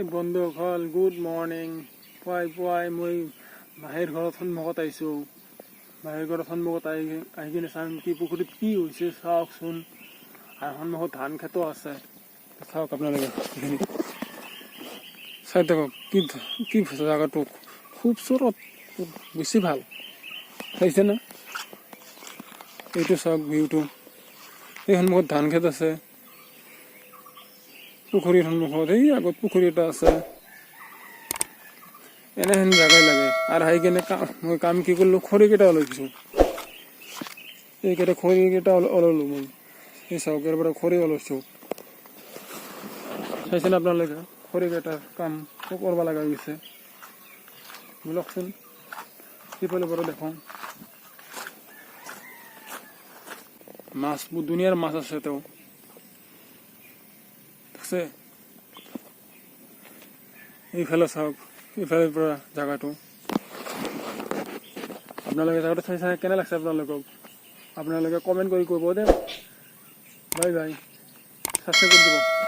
এই বন্ধুসকল good morning. পুৱাই মই মাহীৰ ঘৰত সন্মুখত আহিছোঁ। মাহীৰ ঘৰত সন্মুখত আহি কিনে চাম কি পুখুৰীত কি হৈছে চাওকচোন। আৰু সন্মুখত ধান খেতো আছে, চাওক আপোনালোকে এইখিনি চাই থাকক। কি জেগাটো খুব চৰত বেছি ভাল চাইছে না। এইটো চাওক ভিউটো। এই সন্মুখত ধান খেত আছে, পুখুৰীৰ সন্মুখত এই আগত পুখুৰী এটা আছে। এনেহেন জাগাই লাগে। আৰু আহি কিনে মই কাম কি কৰিলোঁ, খৰিকেইটা ওলাইছোঁ। এইকেইটা খৰিকেইটা ওলালোঁ মই। এই চাওক ইয়াৰ পৰা খৰি ওলাইছোঁ, চাইছেনে আপোনালোকে। খৰিকেইটাৰ কাম কৰিব লগা হৈছে। মিলকচোন সিফালে পৰা দেখোঁ মাছ, দুনিয়াৰ মাছ আছে। তেওঁ আছে এইফালে চাওক, এইফালে পৰা জেগাটো আপোনালোকে জেগাটো চাই কেনে লাগছে আপোনালোকে কমেণ্ট কৰি ক'ব দে। বাই বাই, ছাবস্ক্ৰাইব কৰি দিব।